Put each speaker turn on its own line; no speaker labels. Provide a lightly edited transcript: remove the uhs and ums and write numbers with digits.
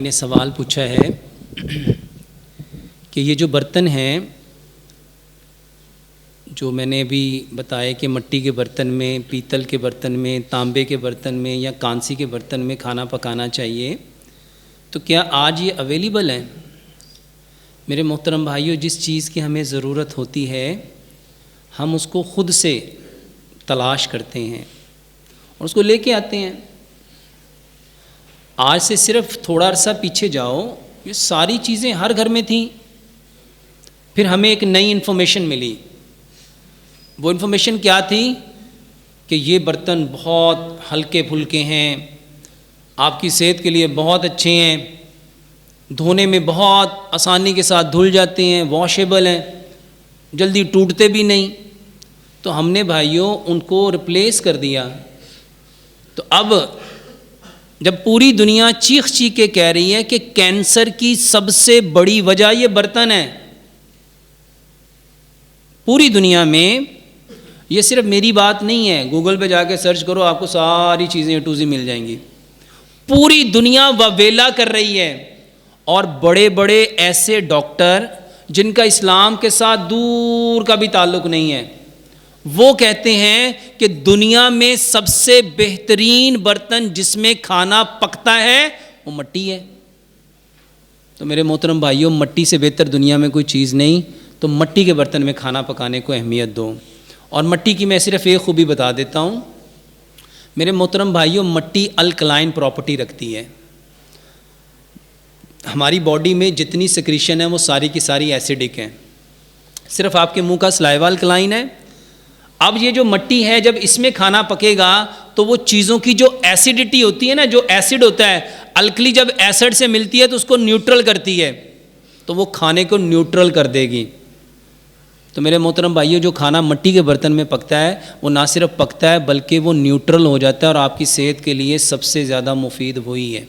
نے سوال پوچھا ہے کہ یہ جو برتن ہیں جو میں نے ابھی بتایا کہ مٹی کے برتن میں، پیتل کے برتن میں، تانبے کے برتن میں یا کانسی کے برتن میں کھانا پکانا چاہیے، تو کیا آج یہ اویلیبل ہیں؟ میرے محترم بھائیوں، جس چیز کی ہمیں ضرورت ہوتی ہے ہم اس کو خود سے تلاش کرتے ہیں اور اس کو لے کے آتے ہیں۔ آج سے صرف تھوڑا عرصہ پیچھے جاؤ، یہ ساری چیزیں ہر گھر میں تھیں، پھر ہمیں ایک نئی انفارمیشن ملی۔ وہ انفارمیشن کیا تھی کہ یہ برتن بہت ہلکے پھلکے ہیں، آپ کی صحت کے لیے بہت اچھے ہیں، دھونے میں بہت آسانی کے ساتھ دھل جاتے ہیں، واشیبل ہیں، جلدی ٹوٹتے بھی نہیں۔ تو ہم نے بھائیوں ان کو ریپلیس کر دیا۔ تو اب جب پوری دنیا چیخ چیخ کے کہہ رہی ہے کہ کینسر کی سب سے بڑی وجہ یہ برتن ہے، پوری دنیا میں، یہ صرف میری بات نہیں ہے، گوگل پہ جا کے سرچ کرو، آپ کو ساری چیزیں اے ٹو زیڈ مل جائیں گی۔ پوری دنیا وویلا کر رہی ہے، اور بڑے بڑے ایسے ڈاکٹر جن کا اسلام کے ساتھ دور کا بھی تعلق نہیں ہے، وہ کہتے ہیں کہ دنیا میں سب سے بہترین برتن جس میں کھانا پکتا ہے وہ مٹی ہے۔ تو میرے محترم بھائیوں، مٹی سے بہتر دنیا میں کوئی چیز نہیں، تو مٹی کے برتن میں کھانا پکانے کو اہمیت دو۔ اور مٹی کی میں صرف ایک خوبی بتا دیتا ہوں، میرے محترم بھائیوں، مٹی الکلائن پراپرٹی رکھتی ہے۔ ہماری باڈی میں جتنی سیکریشن ہے وہ ساری کی ساری ایسیڈک ہیں، صرف آپ کے منہ کا سلائیوا الکلائن ہے۔ اب یہ جو مٹی ہے، جب اس میں کھانا پکے گا تو وہ چیزوں کی جو ایسیڈیٹی ہوتی ہے نا، جو ایسڈ ہوتا ہے، الکلی جب ایسڈ سے ملتی ہے تو اس کو نیوٹرل کرتی ہے، تو وہ کھانے کو نیوٹرل کر دے گی۔ تو میرے محترم بھائیوں، جو کھانا مٹی کے برتن میں پکتا ہے وہ نہ صرف پکتا ہے بلکہ وہ نیوٹرل ہو جاتا ہے، اور آپ کی صحت کے لیے سب سے زیادہ مفید وہی ہے۔